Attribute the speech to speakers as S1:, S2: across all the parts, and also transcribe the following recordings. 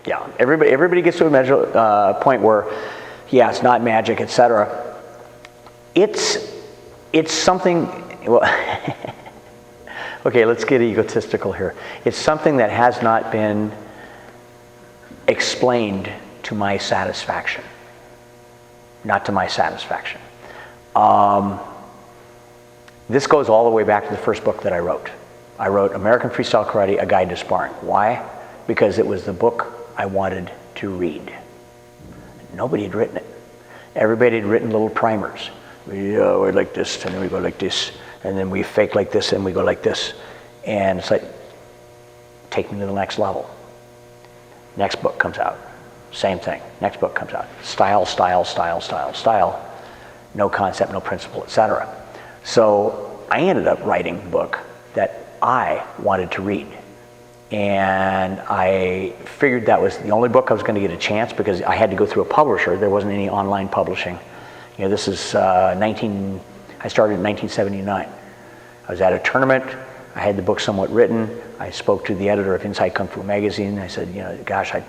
S1: Yeah, everybody gets to a point where, yeah, it's not magic, etc. It's something, well, okay, let's get egotistical here. It's something that has not been explained to my satisfaction. Not to my satisfaction. This goes all the way back to the first book that I wrote. I wrote American Freestyle Karate, A Guide to Sparring. Why? Because it was the book I wanted to read. Nobody had written it. Everybody had written little primers. We go like this, and then we go like this, and then we fake like this, and we go like this. And it's like, take me to the next level. Next book comes out. Same thing. Next book comes out. Style, style, style, style, style. No concept, no principle, etc. So I ended up writing the book that I wanted to read. And I figured that was the only book I was going to get a chance, because I had to go through a publisher. There wasn't any online publishing. You know, this is I started in 1979. I was at a tournament. I had the book somewhat written. I spoke to the editor of Inside Kung Fu magazine. I said, you know, gosh, I'd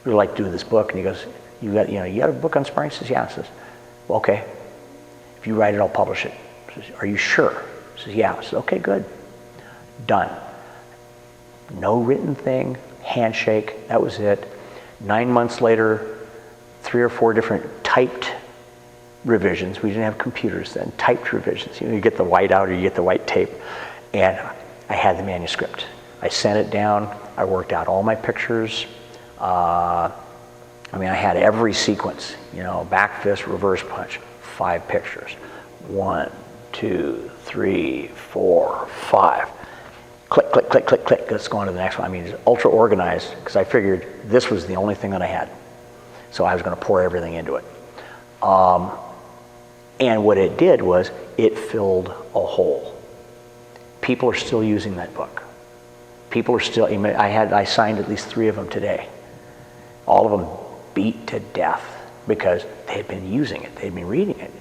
S1: really like to do this book. And he goes, you got a book on sparring? He says, yeah. I says, well, okay. If you write it, I'll publish it. He says, are you sure? He says, yeah. I said, okay, good. Done. No written thing, handshake, that was it. 9 months later, 3 or 4 different typed revisions. We didn't have computers then, typed revisions. You know, you get the white out or you get the white tape. And I had the manuscript. I sent it down. I worked out all my pictures. I mean, I had every sequence, you know, back fist, reverse punch, 5 pictures. 1, 2, 3, 4, 5. Click, click, click, click, click. Let's go on to the next one. I mean, it's ultra organized, because I figured this was the only thing that I had. So I was going to pour everything into it. And what it did was it filled a hole. People are still using that book. People are still, I signed at least 3 of them today. All of them beat to death because they had been using it. They had been reading it.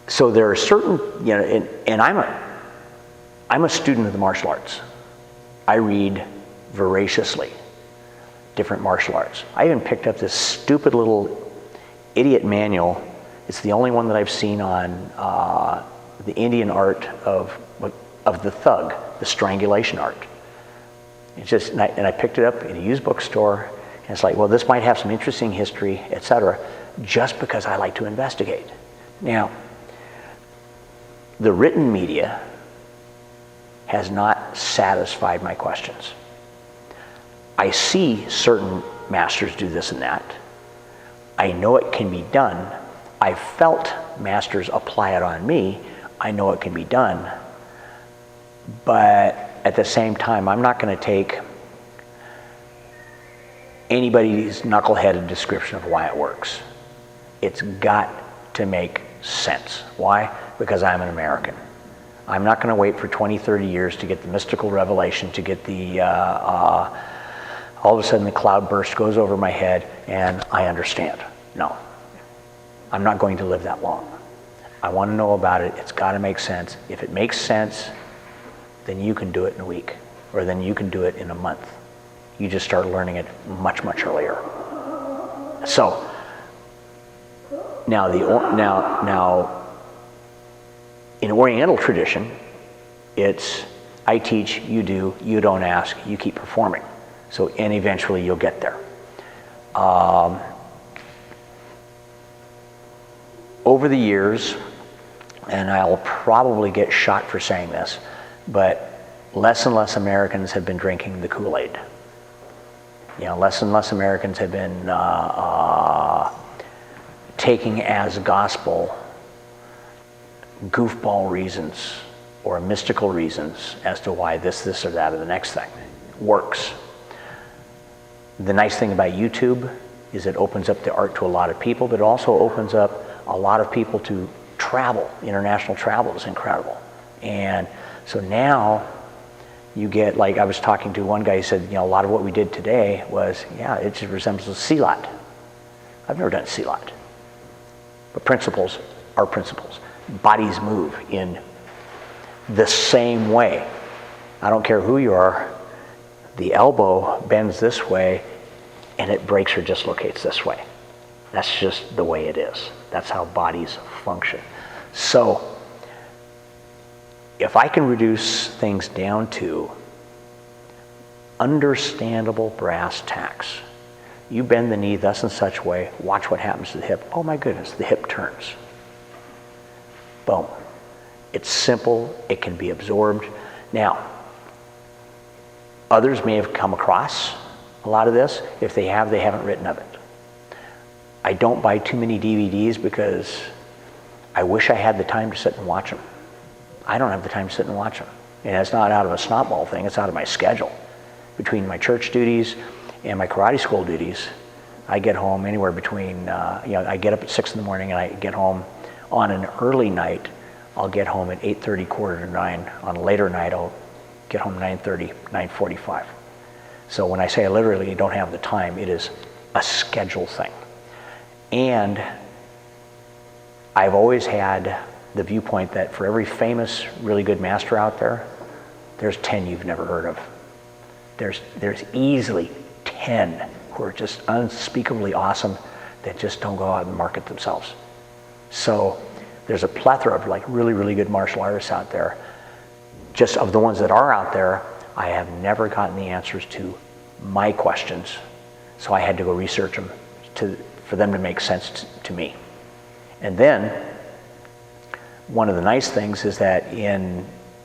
S1: So there are certain, you know, and I'm a student of the martial arts. I read voraciously different martial arts. I even picked up this stupid little idiot manual. It's the only one that I've seen on the Indian art of the thug, the strangulation art. It's just, and I picked it up in a used bookstore, and it's like, well, this might have some interesting history, etc., just because I like to investigate. Now, the written media has not satisfied my questions. I see certain masters do this and that. I know it can be done. I've felt masters apply it on me. I know it can be done. But at the same time, I'm not going to take anybody's knuckleheaded description of why it works. It's got to make sense. Why? Because I'm an American. I'm not going to wait for 20, 30 years to get the mystical revelation, to get the, all of a sudden the cloud burst goes over my head and I understand. No, I'm not going to live that long. I want to know about it. It's got to make sense. If it makes sense, then you can do it in a week, or then you can do it in a month. You just start learning it much, much earlier. So, now in Oriental tradition, it's I teach, you do, you don't ask, you keep performing. So, and eventually you'll get there. Over the years, and I'll probably get shot for saying this, but less and less Americans have been drinking the Kool-Aid. You know, less and less Americans have been taking as gospel goofball reasons or mystical reasons as to why this, or that, or the next thing works. The nice thing about YouTube is it opens up the art to a lot of people, but it also opens up a lot of people to travel. International travel is incredible. And so now you get, like I was talking to one guy, he said, you know, a lot of what we did today was, yeah, it just resembles a silat. I've never done silat. But principles are principles. Bodies move in the same way. I don't care who you are. the elbow bends this way and it breaks or dislocates this way. That's just the way it is. That's how bodies function. So if I can reduce things down to understandable brass tacks, you bend the knee thus and such way, watch what happens to the hip. Oh my goodness, the hip turns. Boom. It's simple, it can be absorbed. Now, others may have come across a lot of this. If they have, they haven't written of it. I don't buy too many DVDs because I wish I had the time to sit and watch them. I don't have the time to sit and watch them. And it's not out of a snotball thing, it's out of my schedule. Between my church duties and my karate school duties, I get home anywhere between, I get up at 6 in the morning and I get home on an early night. I'll get home at 8:30, quarter to 9. On a later night, I'll get home 9:30, 9:45. So when I say I literally don't have the time, it is a schedule thing. And I've always had the viewpoint that for every famous, really good master out there, there's 10 you've never heard of. There's easily 10 who are just unspeakably awesome that just don't go out and market themselves. So there's a plethora of like really, really good martial artists out there. Just of the ones that are out there, I have never gotten the answers to my questions. So I had to go research them for them to make sense to me. And then one of the nice things is that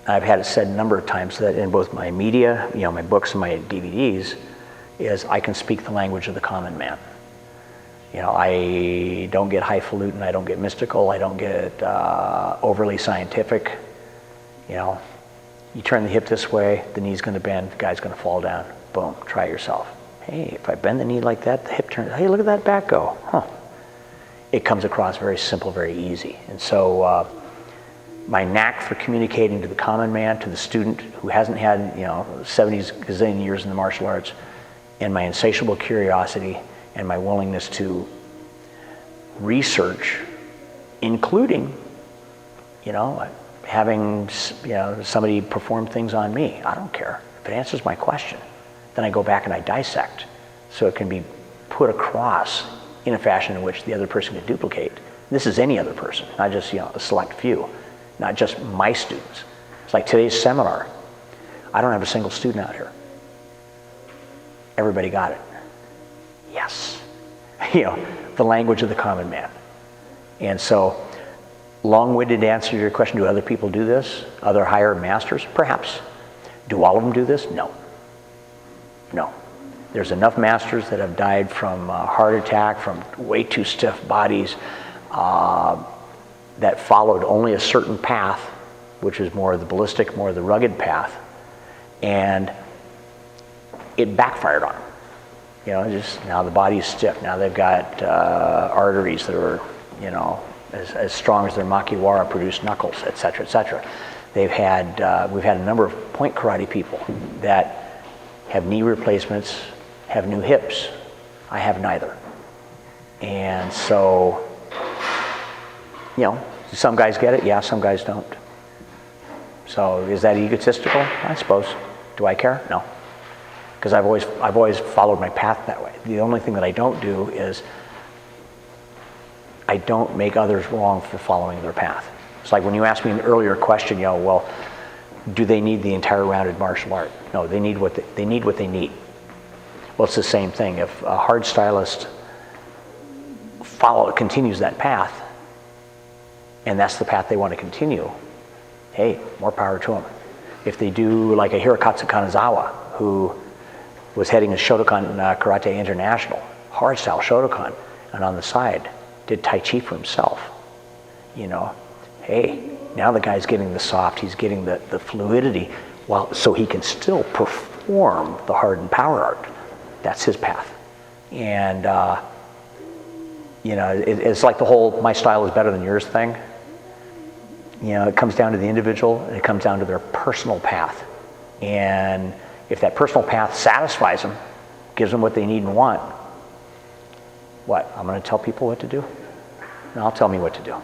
S1: I've had it said a number of times that in both my media, my books and my DVDs, is I can speak the language of the common man. I don't get highfalutin, I don't get mystical, I don't get overly scientific. You turn the hip this way, the knee's going to bend, the guy's going to fall down. Boom, try it yourself. Hey, if I bend the knee like that, the hip turns. Hey, look at that back go. Huh. It comes across very simple, very easy. And so my knack for communicating to the common man, to the student who hasn't had 70 gazillion years in the martial arts, and my insatiable curiosity and my willingness to research, including having somebody perform things on me. I don't care. If it answers my question, then I go back and I dissect so it can be put across in a fashion in which the other person can duplicate. This is any other person, not just a select few, not just my students. It's like today's seminar. I don't have a single student out here. Everybody got it. Yes. The language of the common man. And so, long-winded answer to your question, do other people do this? Other higher masters? Perhaps. Do all of them do this? No. No. There's enough masters that have died from heart attack, from way too stiff bodies, that followed only a certain path, which is more of the ballistic, more of the rugged path, and it backfired on them. Just now the body's stiff. Now they've got arteries that are, as strong as their makiwara produce knuckles, et cetera, et cetera. We've had a number of point karate people that have knee replacements, have new hips. I have neither. And so, some guys get it, yeah, some guys don't. So is that egotistical? I suppose. Do I care? No. Because I've always followed my path that way. The only thing that I don't do is I don't make others wrong for following their path. It's like when you asked me an earlier question, do they need the entire rounded martial art? No, they need what they need. Well, it's the same thing. If a hard stylist continues that path, and that's the path they want to continue, hey, more power to them. If they do like a Hirokazu Kanazawa, who was heading a Shotokan Karate International, hard style Shotokan, and on the side did Tai Chi for himself. Hey, now the guy's getting the soft, he's getting the fluidity, so he can still perform the hardened power art. That's his path. And it's like the whole "my style is better than yours" thing. It comes down to the individual, and it comes down to their personal path. And if that personal path satisfies them, gives them what they need and want, I'm going to tell people what to do? No, I'll tell me what to do.